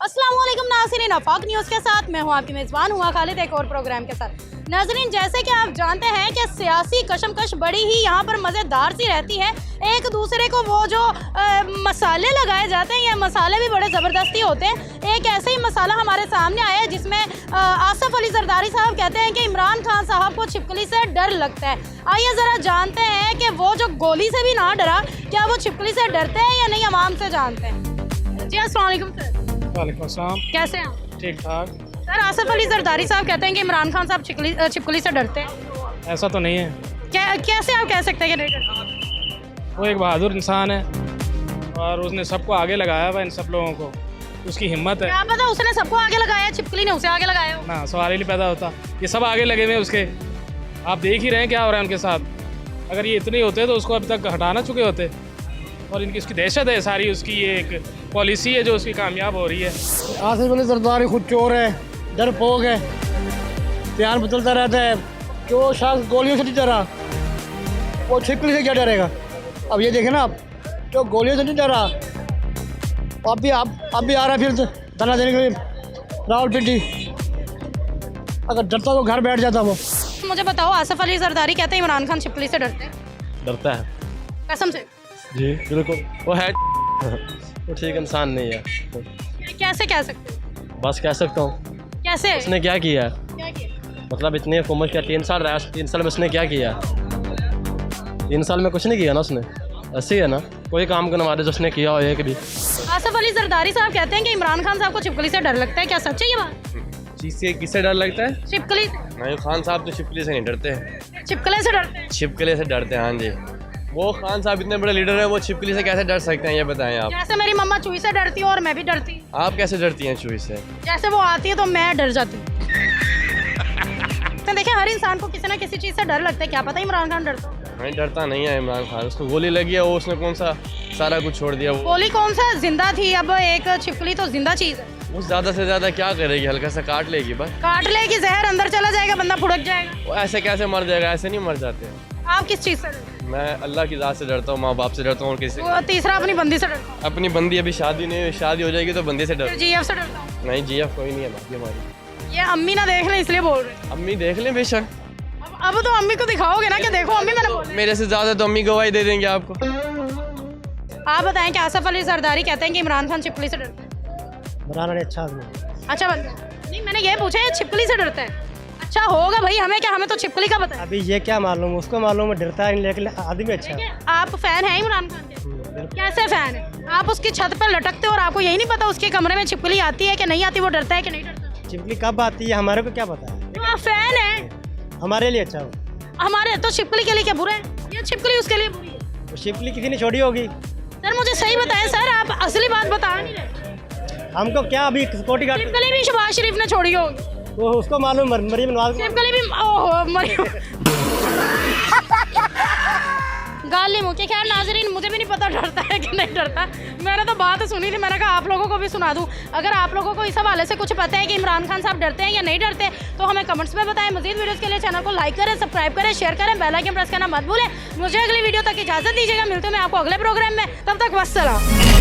अस्सलाम वालेकुम नाज़रीन, आफाक न्यूज़ के साथ मैं हूं आपकी मेज़बान हुआ खालिद एक और प्रोग्राम के साथ। नाज़रीन, जैसे कि आप जानते हैं कि सियासी कशमकश बड़ी ही यहाँ पर मज़ेदार सी रहती है। एक दूसरे को वो जो मसाले लगाए जाते हैं, ये मसाले भी बड़े ज़बरदस्ती होते हैं। एक ऐसे ही मसाला हमारे सामने आया है जिसमें आसिफ अली जरदारी साहब कहते हैं कि इमरान खान साहब को छिपकली से डर लगता है। आइए ज़रा जानते हैं कि वो जो गोली से भी ना डरा, क्या वो छिपकली से डरते हैं या नहीं, आवाम से जानते हैं। जी अस्सलाम वालेकुम सर। वालेकुम अस्सलाम। कैसे हैं आप? ठीक ठाक। सर, आसिफ अली जरदारी साहब कहते हैं कि इमरान खान साहब छिपकली से डरते हैं। ऐसा तो नहीं है, कैसे आप कह सकते हैं कि नहीं डरते? वो एक बहादुर इंसान है और उसने सबको आगे लगाया हुआ, इन सब लोगों को उसकी हिम्मत है। क्या पता उसने सबको आगे लगाया, छिपकली ने उसे आगे लगाया हो। ना सवाल ही नहीं पैदा होता, ये सब आगे लगे हुए हैं उसके। आप देख ही रहे हैं क्या हो रहा है उनके साथ। अगर ये इतने होते तो उसको अभी तक हटा ना चुके होते। और इनकी उसकी दहशत है सारी, उसकी ये एक पॉलिसी है जो उसकी कामयाब हो रही है। आसिफ अली जरदारी खुद चोर है, डरपोक है, प्यार बदलता रहता है। जो शख्स गोलियों से नहीं डरा वो छिपकली से क्या डरेगा। अब ये देखें ना, आप जो गोलियों से नहीं डरा अब भी आ रहा है फिर धरना देने के लिए रावलपिंडी। अगर डरता तो घर बैठ जाता वो। मुझे बताओ, आसिफ अली जरदारी कहते हैं इमरान खान छिपकली से डरते हैं। डरता है कसम से? जी बिल्कुल, वो है वो ठीक इंसान नहीं है। कैसे कह सकते हो? बस कह सकता हूँ। कैसे? उसने क्या किया है, क्या किया? मतलब इतनी हुकूमत किया, 3 साल रहा, 3 साल में उसने क्या किया? 3 साल में कुछ नहीं किया ना उसने। ऐसे ही है ना, कोई काम करवा दे जो उसने किया हो एक भी। आसिफ अली जरदारी साहब कहते हैं कि इमरान खान साहब को छिपकली से डर लगता है, क्या सच है ये बात? चीज़ से किससे डर लगता है? छिपकली से। नहीं, खान साहब तो छिपकली से नहीं डरते हैं, छिपकली से डरते हैं। छिपकली से डरते हैं। हाँ जी, वो खान साहब इतने बड़े लीडर हैं, वो छिपकली से कैसे डर सकते हैं ये बताएं आप। जैसे मेरी मम्मा चूही से डरती है और मैं भी डरती हूँ। आप कैसे डरती हैं चूही से? जैसे वो आती है तो मैं डर जाती हूँ। तो देखिए, हर इंसान को किसी ना किसी चीज़ से डर लगता है। क्या पता इमरान खान डरता हो। नहीं, डरता नहीं है इमरान खान। उसको गोली लगी है, वो उसने कौन सा सारा कुछ छोड़ दिया। वो गोली कौन सा जिंदा थी, अब एक छिपकली तो जिंदा चीज़ है। वो ज़्यादा से ज़्यादा क्या करेगी, हल्का सा काट लेगी बस। काट लेगी, जहर अंदर चला जाएगा, बंदा फुड़क जाएगा। वो ऐसे कैसे मर जाएगा? ऐसे नहीं मर जाते हैं। आप किस चीज़ से डरते हैं? मैं अल्लाह की ज़ात से डरता हूँ, माँ बाप से डरता हूँ, और किसी वो तीसरा अपनी बंदी से डरता हूँ। अपनी बंदी अभी शादी नहीं हुई, शादी हो जाएगी तो बंदी से फिर डर। जीएफ से डरता हूँ। नहीं, जीएफ कोई नहीं है बाकी हमारी। ये अम्मी ना देख लें इसलिए बोल रहे हैं। अम्मी देख लें बेशक। अब तो अम्मी को दिखाओगे ना कि देखो अम्मी, मैंने बोला। मेरे से ज़्यादा तो अम्मी गवाही दे देंगे आपको। आप बताएं कि आसिफ अली जरदारी कहते हैं कि इमरान खान छिपकली से डरता है। इमरान अली अच्छा आदमी है। अच्छा बंदा नहीं, मैंने ये पूछा है छिपकली से डरता है। अच्छा होगा भाई, हमें क्या, हमें तो छिपकली का पता है। अभी ये क्या मालूम, उसको मालूम है डरता है, लेकिन आदमी अच्छा है। आप फैन हैं इमरान खान के? कैसे फैन है? आप उसकी छत पर लटकते हो और आपको यही नहीं पता उसके कमरे में छिपकली आती है कि नहीं आती, वो डरता है कि नहीं डरता? छिपकली कब आती है हमारे को क्या पता है। तो आप फैन हैं, हमारे लिए अच्छा हो। हमारे तो छिपकली के लिए क्या बुरा है? ये छिपकली उसके लिए बुरी है। वो छिपकली किसी ने छोड़ी होगी। सर मुझे सही बताएं सर, आप असली बात बता नहीं रहे। हमको क्या अभी सिक्योरिटी गार्ड, छिपकली भी शहबाज शरीफ ने छोड़ी होगी। वो उसको मालूम, मरीम नवाज को। छिपकली भी ओहो मरियम गाली मुँह के। खैर नाजरीन, मुझे भी नहीं पता डरता है कि नहीं डरता। मैंने तो बात सुनी थी, मैंने कहा आप लोगों को भी सुना दूं। अगर आप लोगों को इस हवाले से कुछ पता है कि इमरान खान साहब डरते हैं या नहीं डरते, तो हमें कमेंट्स में बताएं। मजीद वीडियोस के लिए चैनल को लाइक करें, सब्सक्राइब करें, शेयर करें, बेल आइकन प्रेस करना मत भूलें। मुझे अगली वीडियो तक इजाज़त दीजिएगा, मिलते हैं मैं आपको अगले प्रोग्राम में। तब तक वस्सलाम।